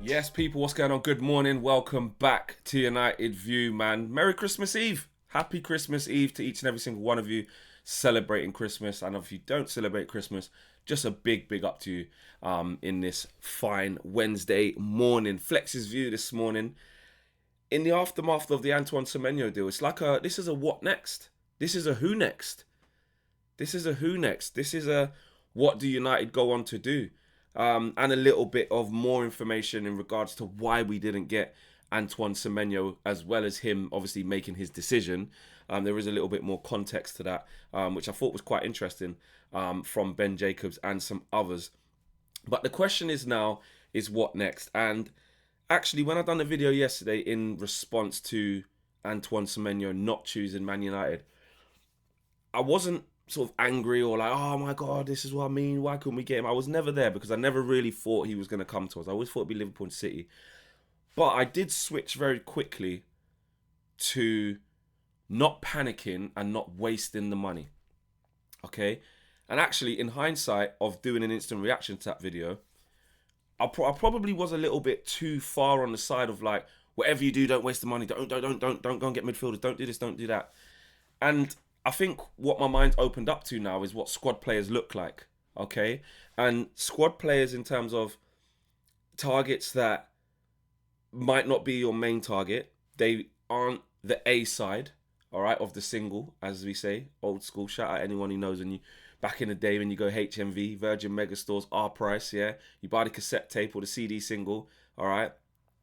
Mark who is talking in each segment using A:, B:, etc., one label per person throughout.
A: Yes, people, what's going on? Good morning. Welcome back to United View, man. Merry Christmas Eve. Happy Christmas Eve to each and every single one of you celebrating Christmas. And if you don't celebrate Christmas, just a big up to you in this fine Wednesday morning. Flex's View this morning in the aftermath of the Antoine Semenyo deal. It's like this is a what next? This is a who next? This is a who next? This is a what do United go on to do? And a little bit of more information in regards to why we didn't get Antoine Semenyo, as well as him obviously making his decision. There is a little bit more context to that, which I thought was quite interesting from Ben Jacobs and some others. But the question is now, is what next? And actually, when I done a video yesterday in response to Antoine Semenyo not choosing Man United, I wasn't sort of angry or like, oh my God, this is what I mean, why couldn't we get him? I was never there because I never really thought he was going to come to us. I always thought it'd be Liverpool and City. But I did switch very quickly to not panicking and not wasting the money. Okay? And actually, in hindsight of doing an instant reaction to that video, I probably was a little bit too far on the side of like, whatever you do, don't waste the money. Don't go and get midfielders. Don't do this, don't do that. And I think what my mind's opened up to now is what squad players look like, okay? And squad players in terms of targets that might not be your main target. They aren't the A side, all right, of the single, as we say, old school. Shout out anyone who knows when you, back in the day when you go HMV, Virgin Megastores, R price, yeah? You buy the cassette tape or the CD single, all right?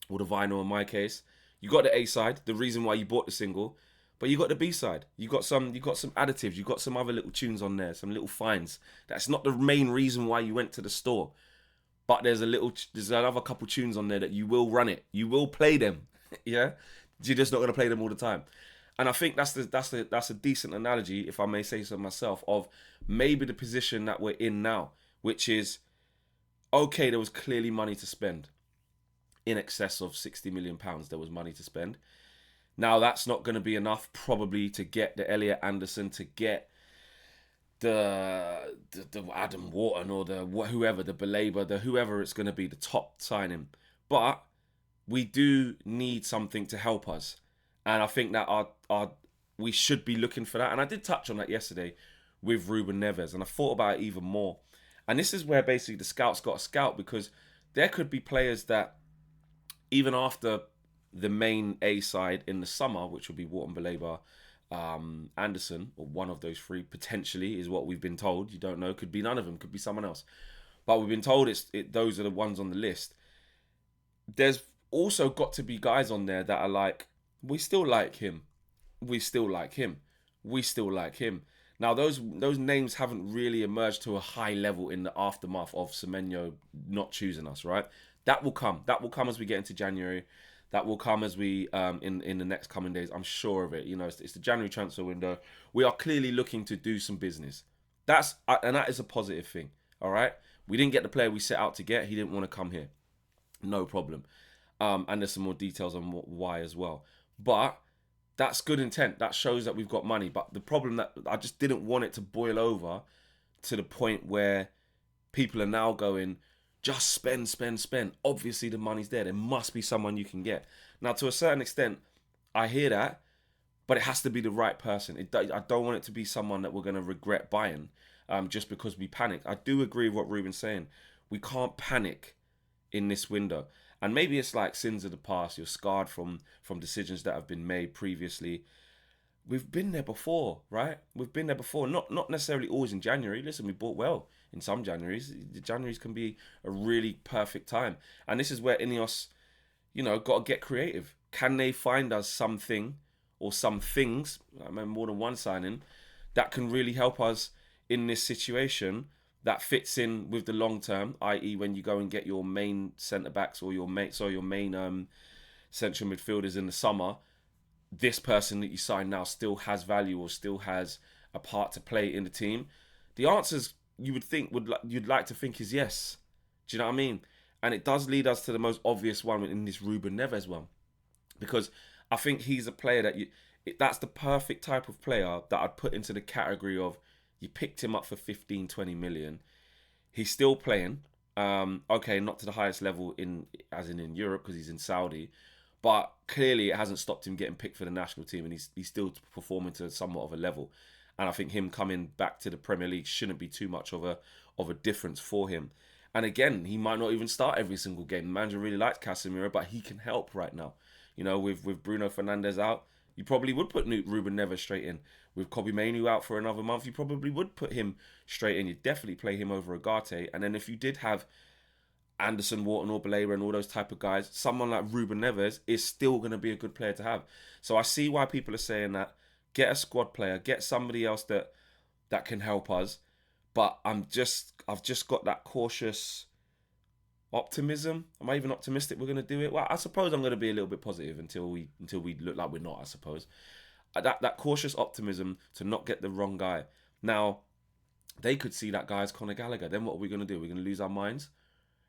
A: Or the vinyl in my case. You got the A side, the reason why you bought the single. But you got the B side. You got some additives. You got some other little tunes on there, some little finds. That's not the main reason why you went to the store. But there's another couple tunes on there that you will run it. You will play them. Yeah, you're just not gonna play them all the time. And I think that's a decent analogy, if I may say so myself, of maybe the position that we're in now, which is okay. There was clearly money to spend, in excess of £60 million. There was money to spend. Now, that's not going to be enough probably to get the Elliot Anderson, to get the Adam Wharton or the whoever, the Belabor, the whoever it's going to be, the top signing. But we do need something to help us. And I think that we should be looking for that. And I did touch on that yesterday with RUBEN NEVES. And I thought about it even more. And this is where basically the scouts got a scout, because there could be players that even after the main A side in the summer, which would be Wharton, Belabor, Anderson, or one of those three potentially, is what we've been told. You don't know, could be none of them, could be someone else. But we've been told those are the ones on the list. There's also got to be guys on there that are like, we still like him, we still like him, we still like him. Now those names haven't really emerged to a high level in the aftermath of Semenyo not choosing us, right? That will come. That will come as we get into January. That will come as we, in the next coming days. I'm sure of it. You know, it's the January transfer window. We are clearly looking to do some business. And that is a positive thing, all right? We didn't get the player we set out to get. He didn't want to come here. No problem. And there's some more details on why as well. But that's good intent. That shows that we've got money. But the problem that I just didn't want it to boil over to the point where people are now going, just spend. Obviously, the money's there. There must be someone you can get. Now, to a certain extent, I hear that, but it has to be the right person. I don't want it to be someone that we're going to regret buying just because we panic. I do agree with what Ruben's saying. We can't panic in this window. And maybe it's like sins of the past. You're scarred from decisions that have been made previously. We've been there before, right? We've been there before. Not necessarily always in January. Listen, we bought well in some Januaries. The Januaries can be a really perfect time. And this is where Ineos, got to get creative. Can they find us something or some things, I remember more than one signing, that can really help us in this situation that fits in with the long term, i.e. when you go and get your main centre-backs or your main central midfielders in the summer, this person that you sign now still has value or still has a part to play in the team? The answers you would think you'd like to think is yes. Do you know what I mean? And it does lead us to the most obvious one in this RUBEN NEVES one, because I think he's a player that's the perfect type of player that I'd put into the category of, you picked him up for 15, 20 million. He's still playing. Okay, not to the highest level as in Europe because he's in Saudi, but clearly it hasn't stopped him getting picked for the national team, and he's still performing to somewhat of a level. And I think him coming back to the Premier League shouldn't be too much of a difference for him. And again, he might not even start every single game. The manager really likes Casemiro, but he can help right now. You know, with Bruno Fernandes out, you probably would put Ruben Neves straight in. With Kobbie Mainoo out for another month, you probably would put him straight in. You'd definitely play him over Agate. And then if you did have Anderson, Wharton, or Balera and all those type of guys, someone like Ruben Neves is still going to be a good player to have. So I see why people are saying that. Get a squad player, get somebody else that can help us. But I've just got that cautious optimism. Am I even optimistic we're going to do it? Well, I suppose I'm going to be a little bit positive until we look like we're not, I suppose. That cautious optimism to not get the wrong guy. Now, they could see that guy as Conor Gallagher. Then what are we going to do? We're going to lose our minds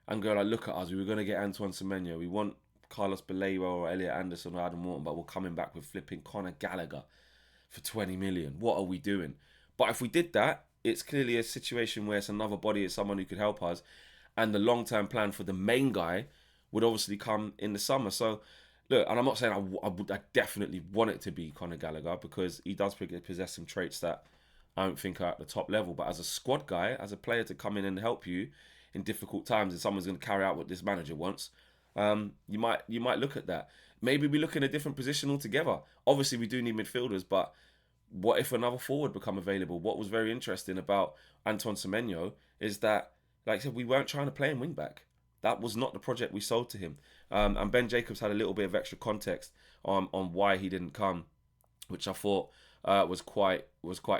A: and go like, look at us. We were going to get Antoine Semenyo. We want Carlos Baleba or Elliot Anderson or Adam Wharton, but we're coming back with flipping Conor Gallagher for 20 million. What are we doing? But if we did that, it's clearly a situation where it's another body, it's someone who could help us. And the long-term plan for the main guy would obviously come in the summer. So, look, and I'm not saying I definitely want it to be Conor Gallagher because he does possess some traits that I don't think are at the top level. But as a squad guy, as a player to come in and help you in difficult times, and someone's going to carry out what this manager wants, you might look at that. Maybe we look in a different position altogether. Obviously, we do need midfielders, but what if another forward become available? What was very interesting about Antoine Semenyo is that, like I said, we weren't trying to play him wing back. That was not the project we sold to him. And Ben Jacobs had a little bit of extra context on why he didn't come, which I thought was quite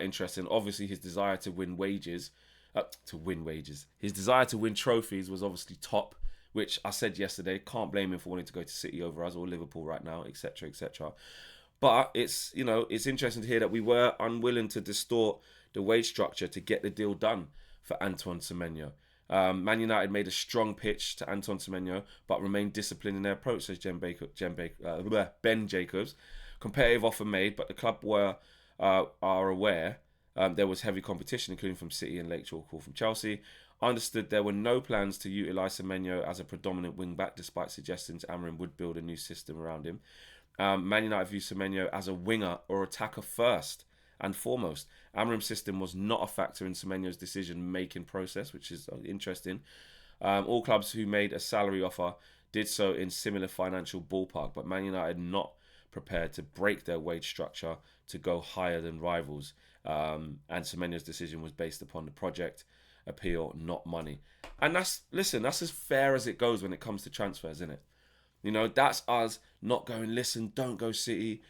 A: interesting. Obviously, his desire to win his desire to win trophies was obviously top, which I said yesterday. Can't blame him for wanting to go to City over us or Liverpool right now, etc., etc. But it's interesting to hear that we were unwilling to distort the wage structure to get the deal done for Antoine Semenyo. Man United made a strong pitch to Antoine Semenyo, but remained disciplined in their approach, says Ben Jacobs. Competitive offer made, but the club are aware there was heavy competition, including from City and Lake Chalkall from Chelsea. Understood there were no plans to utilise Semenyo as a predominant wing-back, despite suggestions Amorim would build a new system around him. Man United view Semenyo as a winger or attacker first and foremost. Amorim's system was not a factor in Semenyo's decision-making process, which is interesting. All clubs who made a salary offer did so in similar financial ballpark, but Man United not prepared to break their wage structure to go higher than rivals. And Semenyo's decision was based upon the project appeal, not money. And that's as fair as it goes when it comes to transfers, isn't it? You know, that's us not going, listen, don't go City.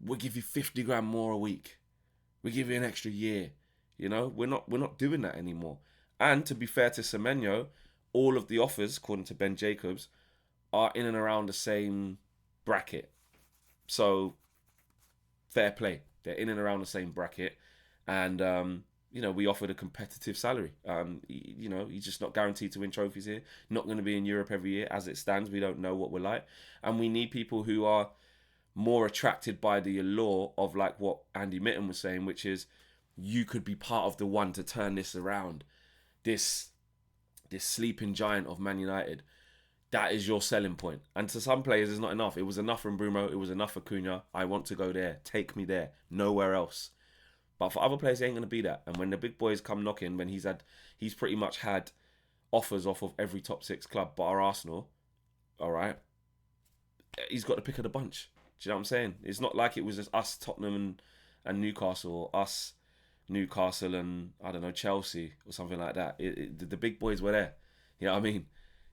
A: We'll give you 50 grand more a week. We'll give you an extra year. You know, we're not doing that anymore. And to be fair to Semenyo, all of the offers, according to Ben Jacobs, are in and around the same bracket. So, fair play. They're in and around the same bracket. And, we offered a competitive salary. He's just not guaranteed to win trophies here. Not going to be in Europe every year. As it stands, we don't know what we're like. And we need people who are more attracted by the allure of, like what Andy Mitten was saying, which is you could be part of the one to turn this around. This sleeping giant of Man United. That is your selling point. And to some players, it's not enough. It was enough from Bruno. It was enough for Cunha. I want to go there. Take me there. Nowhere else. But for other players, it ain't going to be that. And when the big boys come knocking, when he's pretty much had offers off of every top six club bar Arsenal, all right, he's got the pick of the bunch. Do you know what I'm saying? It's not like it was just us, Tottenham and Newcastle, or us, Newcastle and, I don't know, Chelsea or something like that. The big boys were there. You know what I mean?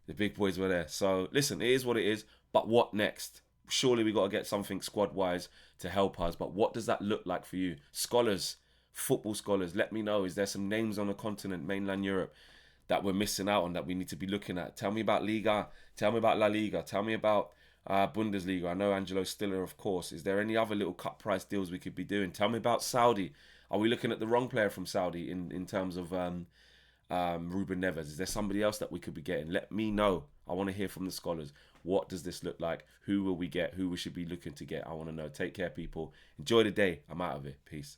A: The big boys were there. So, listen, it is what it is. But what next? Surely we got to get something squad-wise to help us. But what does that look like for you? Scholars, football scholars, let me know. Is there some names on the continent, mainland Europe, that we're missing out on that we need to be looking at? Tell me about Liga. Tell me about La Liga. Tell me about Bundesliga. I know Angelo Stiller, of course. Is there any other little cut price deals we could be doing? Tell me about Saudi. Are we looking at the wrong player from Saudi in terms of Ruben Neves? Is there somebody else that we could be getting? Let me know. I want to hear from the scholars. What does this look like? Who will we get? Who we should be looking to get? I want to know. Take care, people. Enjoy the day. I'm out of it. Peace.